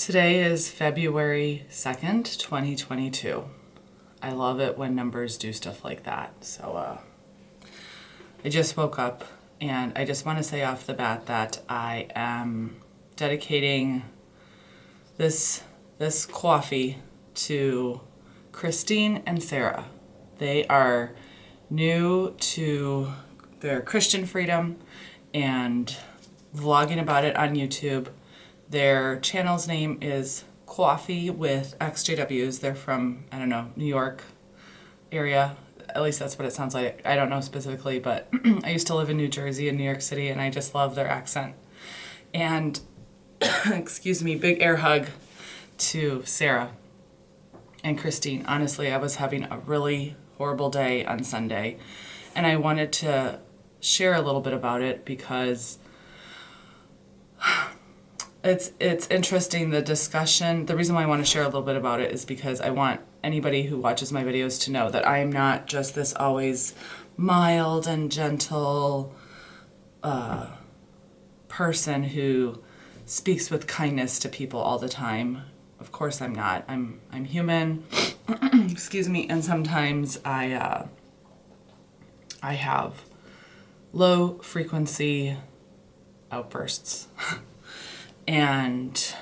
Today is February 2nd, 2022. I love it when numbers do stuff like that. So I just woke up and I just want to say off the bat that I am dedicating this coffee to Christine and Sarah. They are new to their Christian freedom and vlogging about it on YouTube. Their channel's name is Coffee with XJWs. They're from, I don't know, New York area. At least that's what it sounds like. I don't know specifically, but I used to live in New Jersey and New York City, and I just love their accent. And, excuse me, big air hug to Sarah and Christine. Honestly, I was having a really horrible day on Sunday, and I wanted to share a little bit about it because it's interesting, the discussion. The reason why I want to share a little bit about it is because I want anybody who watches my videos to know that I am not just this always mild and gentle person who speaks with kindness to people all the time. Of course I'm not. I'm human. Excuse me. And sometimes I have low frequency outbursts. And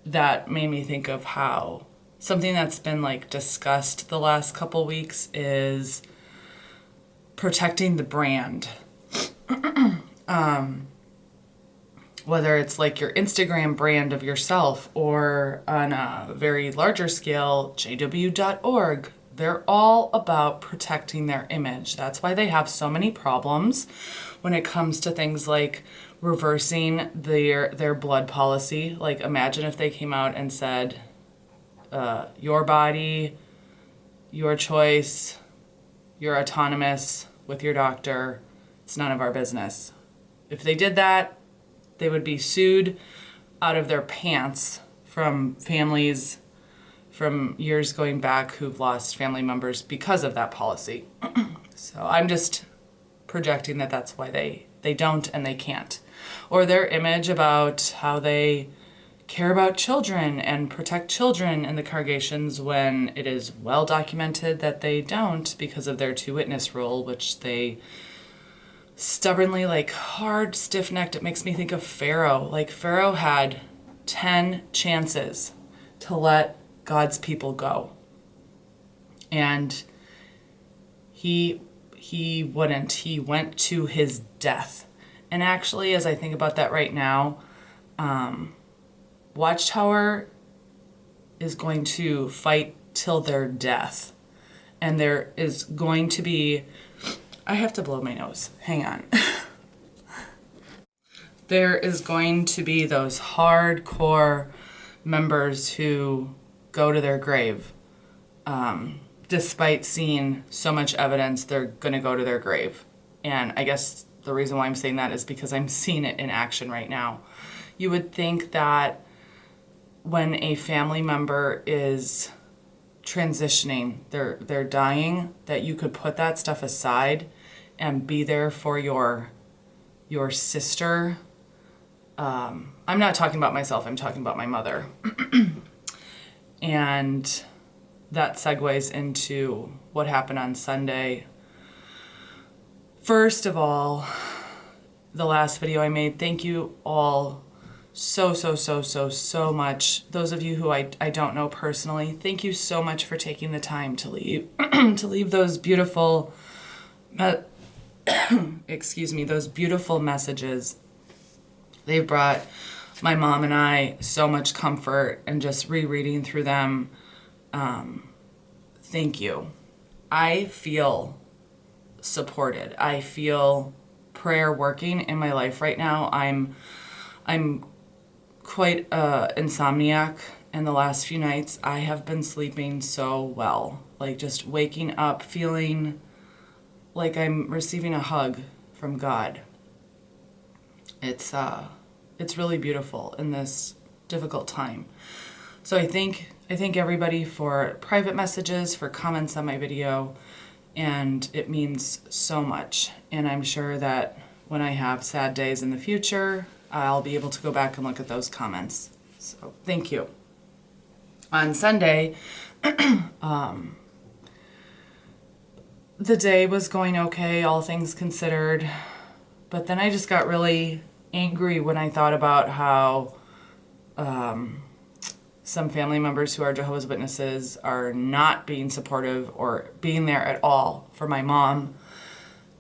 that made me think of how something that's been discussed the last couple weeks is protecting the brand. Whether it's your Instagram brand of yourself or on a very larger scale, jw.org, they're all about protecting their image. That's why they have so many problems when it comes to things like reversing their blood policy. Imagine if they came out and said, your body, your choice, you're autonomous with your doctor, it's none of our business. If they did that, they would be sued out of their pants from families from years going back who've lost family members because of that policy. So I'm just projecting that that's why they don't and they can't. Or their image about how they care about children and protect children in the congregations when it is well documented that they don't because of their two-witness rule, which they stubbornly, hard, stiff-necked. It makes me think of Pharaoh. Pharaoh had 10 chances to let God's people go. And he wouldn't. He went to his death. And actually, as I think about that right now, Watchtower is going to fight till their death. And there is going to be... I have to blow my nose. Hang on. There is going to be those hardcore members who go to their grave. Despite seeing so much evidence, they're going to go to their grave. And I guess the reason why I'm saying that is because I'm seeing it in action right now. You would think that when a family member is transitioning, they're dying, that you could put that stuff aside and be there for your sister. I'm not talking about myself, I'm talking about my mother. And that segues into what happened on Sunday. First of all, the last video I made, thank you all so much. Those of you who I don't know personally, thank you so much for taking the time to leave to leave those beautiful those beautiful messages. They've brought my mom and I so much comfort, and just rereading through them, thank you. I feel supported. I feel prayer working in my life right now. I'm quite a insomniac, and the last few nights I have been sleeping so well. Just waking up feeling like I'm receiving a hug from God. It's really beautiful in this difficult time. So I thank everybody for private messages, for comments on my video, and it means so much. And I'm sure that when I have sad days in the future, I'll be able to go back and look at those comments. So thank you. On Sunday, the day was going okay, all things considered. But then I just got really angry when I thought about how some family members who are Jehovah's Witnesses are not being supportive or being there at all for my mom.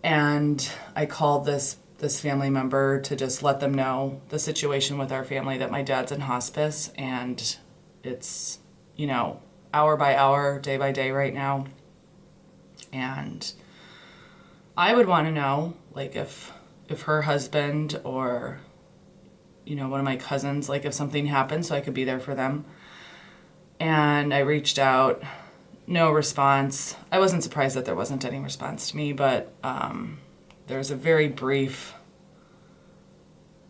And I called this family member to just let them know the situation with our family, that my dad's in hospice, and it's, hour by hour, day by day right now. And I would want to know, like, if her husband or, one of my cousins, like, if something happened, so I could be there for them. And I reached out, no response. I wasn't surprised that there wasn't any response to me, but there was a very brief,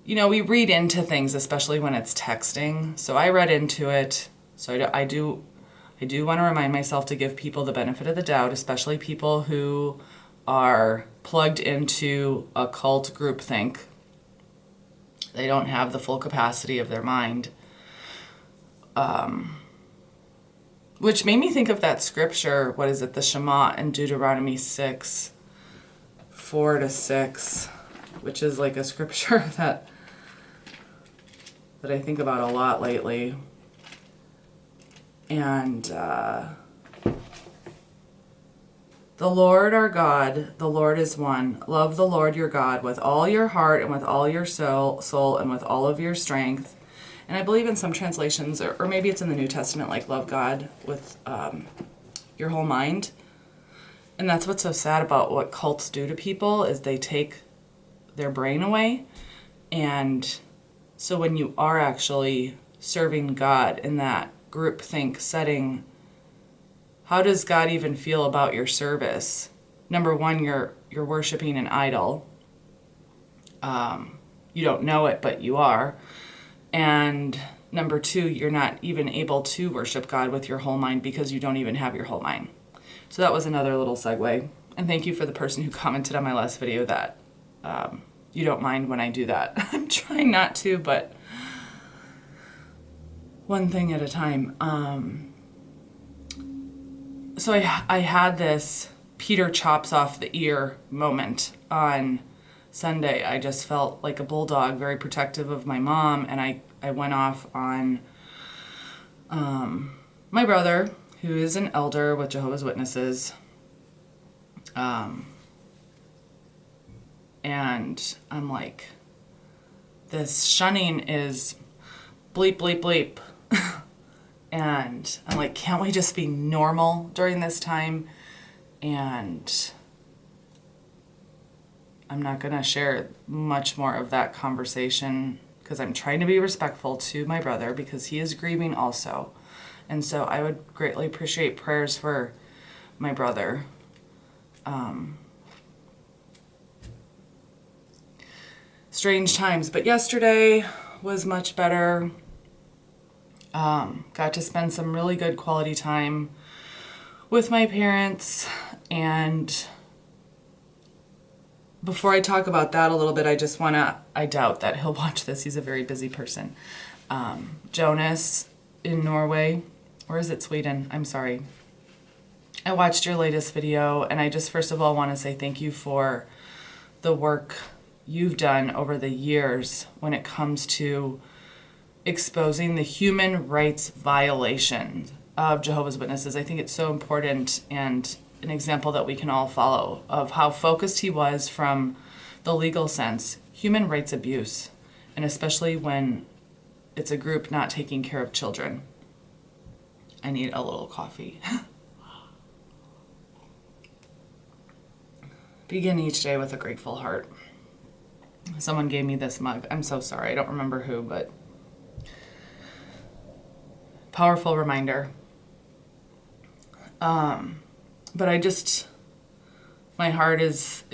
we read into things, especially when it's texting. So I read into it. So I do want to remind myself to give people the benefit of the doubt, especially people who are plugged into a cult groupthink. They don't have the full capacity of their mind. Which made me think of that scripture, what is it, the Shema in Deuteronomy 6, 4-6, which is like a scripture that I think about a lot lately. And the Lord our God, the Lord is one. Love the Lord your God with all your heart and with all your soul and with all of your strength. And I believe in some translations, or maybe it's in the New Testament, like love God with your whole mind. And that's what's so sad about what cults do to people, is they take their brain away. And so when you are actually serving God in that groupthink setting, how does God even feel about your service? Number one, you're worshiping an idol. You don't know it, but you are. And number two, you're not even able to worship God with your whole mind because you don't even have your whole mind. So that was another little segue. And thank you for the person who commented on my last video that you don't mind when I do that. I'm trying not to, but one thing at a time. So I had this Peter chops off the ear moment on Sunday. I just felt like a bulldog, very protective of my mom, and I went off on my brother, who is an elder with Jehovah's Witnesses. And I'm like, this shunning is bleep, bleep, bleep. And I'm like, can't we just be normal during this time? And I'm not going to share much more of that conversation because I'm trying to be respectful to my brother because he is grieving also. And so I would greatly appreciate prayers for my brother. Strange times, but yesterday was much better. Got to spend some really good quality time with my parents. And before I talk about that a little bit, I doubt that he'll watch this. He's a very busy person. Jonas in Norway, or is it Sweden? I'm sorry. I watched your latest video, and I just first of all want to say thank you for the work you've done over the years when it comes to exposing the human rights violations of Jehovah's Witnesses. I think it's so important and an example that we can all follow of how focused he was from the legal sense, human rights abuse, and especially when it's a group not taking care of children. I need a little coffee. Begin each day with a grateful heart. Someone gave me this mug. I'm so sorry. I don't remember who, but powerful reminder. But my heart is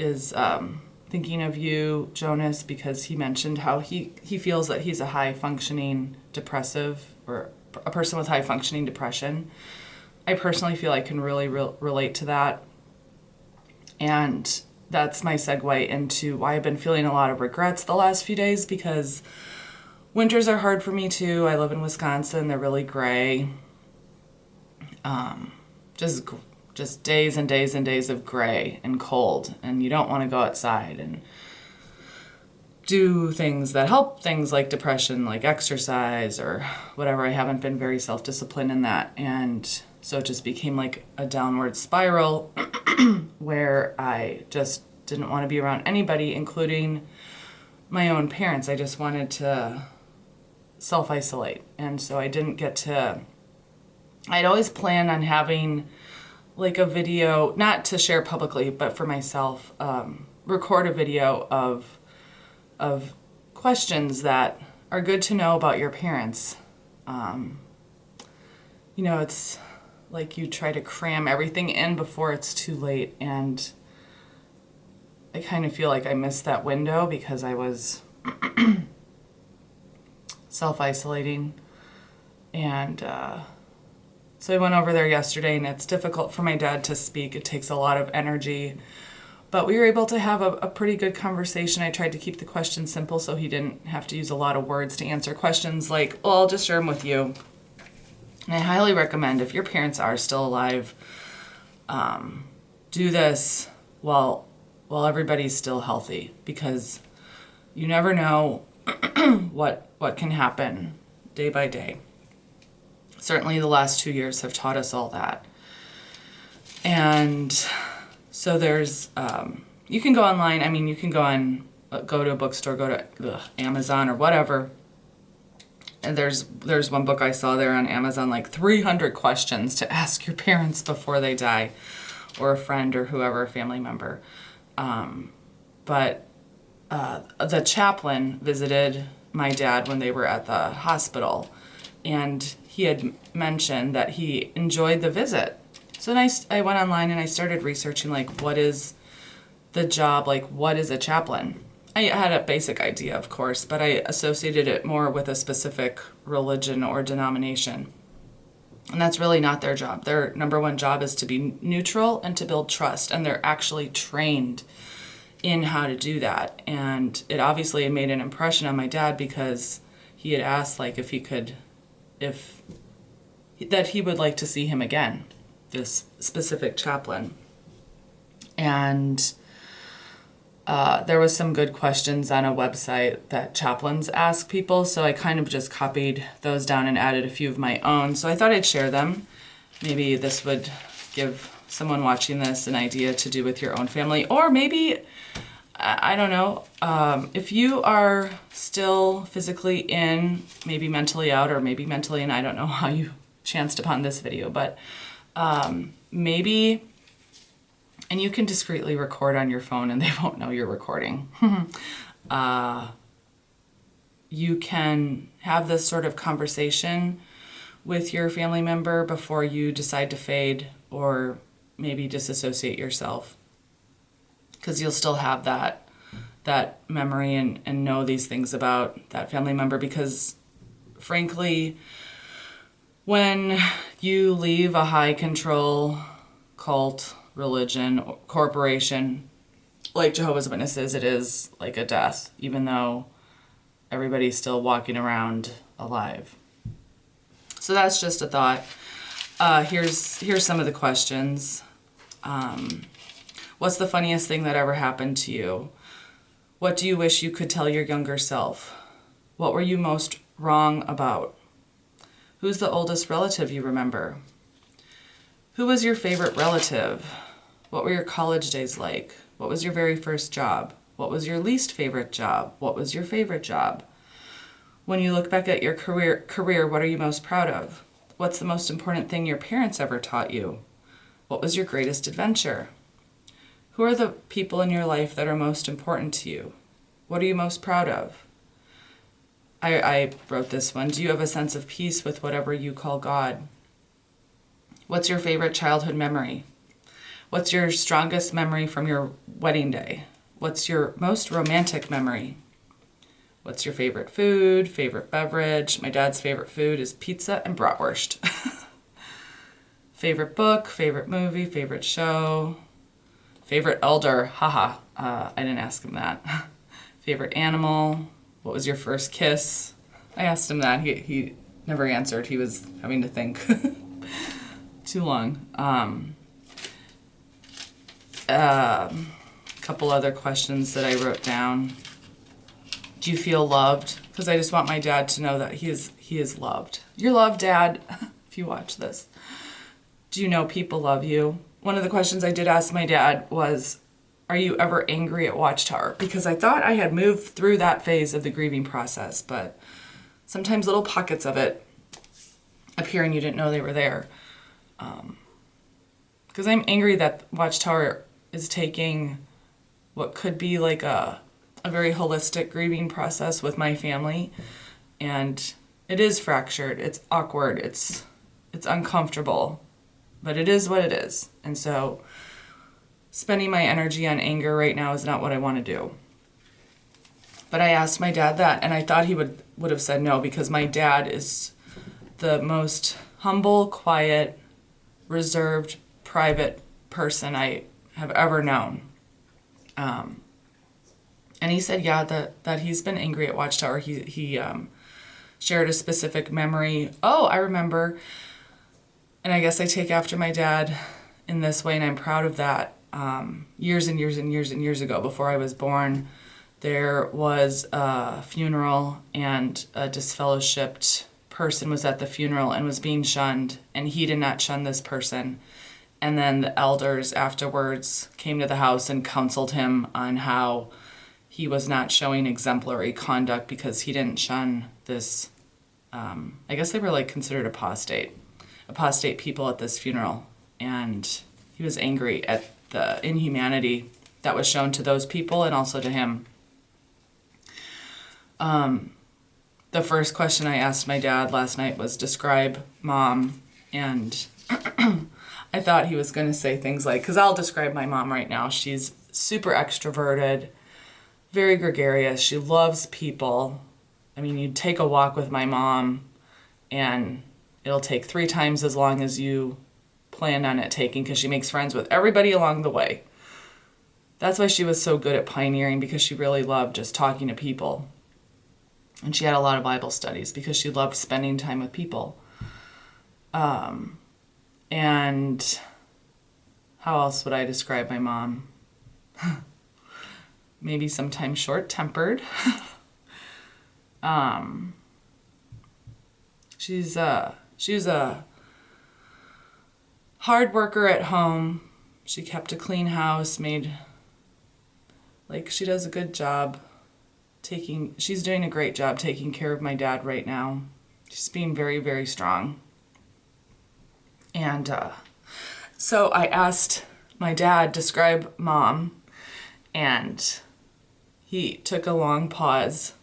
thinking of you, Jonas, because he mentioned how he feels that he's a high-functioning depressive or a person with high-functioning depression. I personally feel I can really relate to that. And that's my segue into why I've been feeling a lot of regrets the last few days, because Winters are hard for me too. I live in Wisconsin. They're really gray. Just days and days and days of gray and cold, and you don't want to go outside and do things that help things like depression, like exercise or whatever. I haven't been very self-disciplined in that, and so it just became like a downward spiral where I just didn't want to be around anybody, including my own parents. I just wanted to self-isolate, and so I didn't get to... I'd always planned on having like a video, not to share publicly, but for myself, record a video of questions that are good to know about your parents. It's like you try to cram everything in before it's too late, and I kind of feel like I missed that window because I was self-isolating, and so I went over there yesterday, and it's difficult for my dad to speak. It takes a lot of energy. But we were able to have a pretty good conversation. I tried to keep the questions simple so he didn't have to use a lot of words to answer questions like, well, I'll just share them with you. And I highly recommend, if your parents are still alive, do this while everybody's still healthy, because you never know what can happen day by day. Certainly the last 2 years have taught us all that. And so there's, you can go online. I mean, you can go to a bookstore, go to Amazon or whatever. And there's one book I saw there on Amazon, like 300 questions to ask your parents before they die, or a friend or whoever, a family member. But the chaplain visited my dad when they were at the hospital, and he had mentioned that he enjoyed the visit. So then I went online and I started researching, like, what is the job, like, what is a chaplain? I had a basic idea, of course, but I associated it more with a specific religion or denomination. And that's really not their job. Their number one job is to be neutral and to build trust, and they're actually trained in how to do that. And it obviously made an impression on my dad, because he had asked, like, that he would like to see him again, this specific chaplain. And there was some good questions on a website that chaplains ask people, so I kind of just copied those down and added a few of my own. So I thought I'd share them. Maybe this would give someone watching this an idea to do with your own family, or maybe, I don't know, if you are still physically in, maybe mentally out, or maybe mentally in. I don't know how you chanced upon this video, but maybe, and you can discreetly record on your phone and they won't know you're recording. You can have this sort of conversation with your family member before you decide to fade or maybe disassociate yourself, because you'll still have that memory and know these things about that family member. Because frankly, when you leave a high control cult, religion, or corporation like Jehovah's Witnesses, it is like a death, even though everybody's still walking around alive. So that's just a thought. Here's some of the questions. What's the funniest thing that ever happened to you? What do you wish you could tell your younger self? What were you most wrong about? Who's the oldest relative you remember? Who was your favorite relative? What were your college days like? What was your very first job? What was your least favorite job? What was your favorite job? When you look back at your career, what are you most proud of? What's the most important thing your parents ever taught you? What was your greatest adventure? Who are the people in your life that are most important to you? What are you most proud of? I wrote this one. Do you have a sense of peace with whatever you call God? What's your favorite childhood memory? What's your strongest memory from your wedding day? What's your most romantic memory? What's your favorite food, favorite beverage? My dad's favorite food is pizza and bratwurst. Favorite book, favorite movie, favorite show, favorite elder, haha, I didn't ask him that. Favorite animal, what was your first kiss? I asked him that. He never answered. He was having to think too long. Couple other questions that I wrote down. Do you feel loved? Because I just want my dad to know that he is loved. You're loved, Dad, if you watch this. Do you know people love you? One of the questions I did ask my dad was, are you ever angry at Watchtower? Because I thought I had moved through that phase of the grieving process, but sometimes little pockets of it appear and you didn't know they were there. Because I'm angry that Watchtower is taking what could be like a very holistic grieving process with my family, and it is fractured, it's awkward, it's uncomfortable, but it is what it is. And so spending my energy on anger right now is not what I want to do. But I asked my dad that, and I thought he would have said no, because my dad is the most humble, quiet, reserved, private person I have ever known. And he said, yeah, that he's been angry at Watchtower. He shared a specific memory. Oh, I remember. And I guess I take after my dad in this way, and I'm proud of that. Years and years and years and years ago, before I was born, there was a funeral, and a disfellowshipped person was at the funeral and was being shunned, and he did not shun this person. And then the elders afterwards came to the house and counseled him on how he was not showing exemplary conduct because he didn't shun this, I guess they were like considered apostate people at this funeral. And he was angry at the inhumanity that was shown to those people and also to him. The first question I asked my dad last night was, describe Mom. And I thought he was going to say things like, because I'll describe my mom right now. She's super extroverted, very gregarious. She loves people. I mean, you take a walk with my mom and it'll take 3 times as long as you planned on it taking, because she makes friends with everybody along the way. That's why she was so good at pioneering, because she really loved just talking to people. And she had a lot of Bible studies because she loved spending time with people. And how else would I describe my mom? Maybe sometimes short-tempered. She's a hard worker at home. She kept a clean house, she does a good job she's doing a great job taking care of my dad right now. She's being very, very strong. And so I asked my dad, describe Mom, and he took a long pause,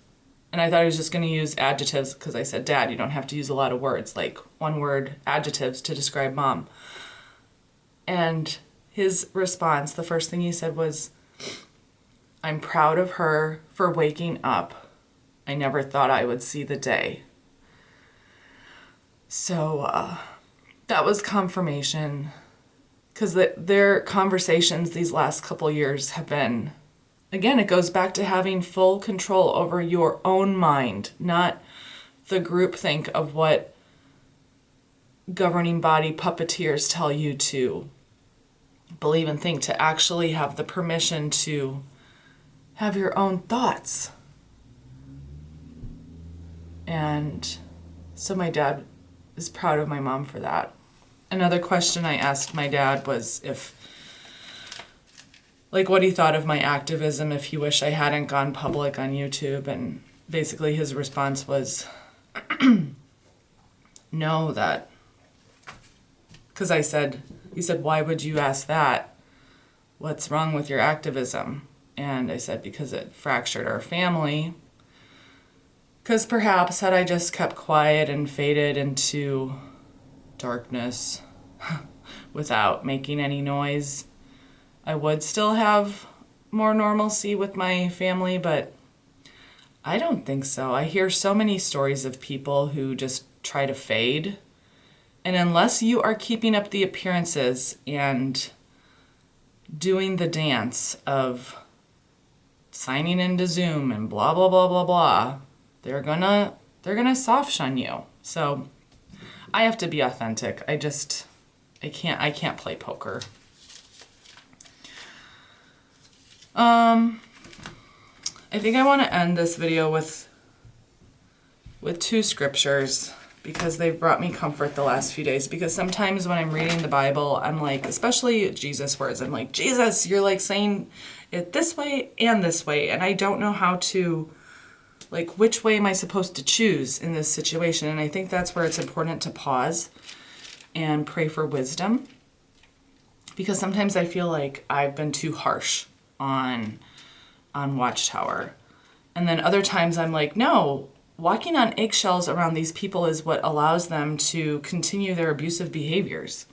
and I thought he was just going to use adjectives, because I said, Dad, you don't have to use a lot of words, like one-word adjectives to describe Mom. And his response, the first thing he said was, I'm proud of her for waking up. I never thought I would see the day. So that was confirmation, because their conversations these last couple years have been, again, it goes back to having full control over your own mind, not the groupthink of what governing body puppeteers tell you to believe and think, to actually have the permission to have your own thoughts. And so my dad is proud of my mom for that. Another question I asked my dad was what he thought of my activism, if he wished I hadn't gone public on YouTube. And basically his response was, no, because he said, why would you ask that? What's wrong with your activism? And I said, because it fractured our family. Because perhaps had I just kept quiet and faded into darkness without making any noise, I would still have more normalcy with my family, but I don't think so. I hear so many stories of people who just try to fade. And unless you are keeping up the appearances and doing the dance of signing into Zoom and blah, blah, blah, blah, blah, they're gonna they're going to soft shun you. So I have to be authentic. I can't play poker. I think I want to end this video with two scriptures because they've brought me comfort the last few days. Because sometimes when I'm reading the Bible, I'm like, especially Jesus words, I'm like, Jesus, you're like saying it this way and this way. And I don't know how to, like, which way am I supposed to choose in this situation? And I think that's where it's important to pause and pray for wisdom. Because sometimes I feel like I've been too harsh on Watchtower. And then other times I'm like, no, walking on eggshells around these people is what allows them to continue their abusive behaviors.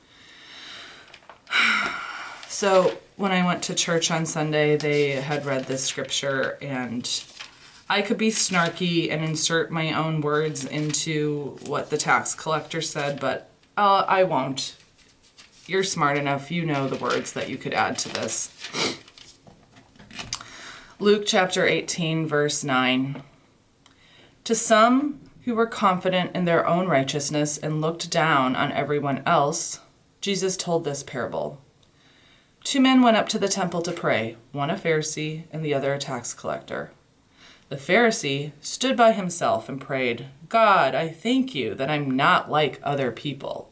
So when I went to church on Sunday, they had read this scripture, and I could be snarky and insert my own words into what the tax collector said, but I won't. You're smart enough. You know the words that you could add to this. Luke chapter 18, verse 9. To some who were confident in their own righteousness and looked down on everyone else, Jesus told this parable. 2 men went up to the temple to pray, one a Pharisee and the other a tax collector. The Pharisee stood by himself and prayed, God, I thank you that I'm not like other people,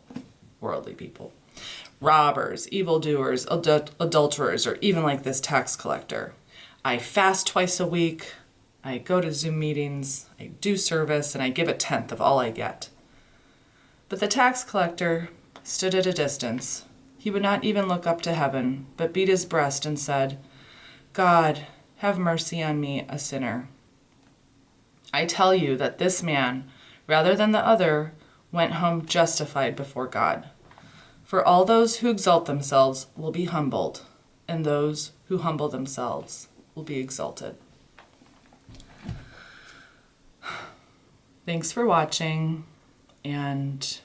worldly people, robbers, evildoers, adulterers, or even like this tax collector. I fast twice a week. I go to Zoom meetings, I do service, and I give 1/10 of all I get. But the tax collector stood at a distance. He would not even look up to heaven, but beat his breast and said, God, have mercy on me, a sinner. I tell you that this man, rather than the other, went home justified before God. For all those who exalt themselves will be humbled, and those who humble themselves will be exalted. Thanks for watching, and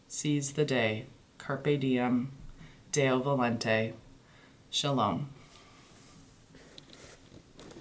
seize the day. Carpe diem. Deo volente. Shalom.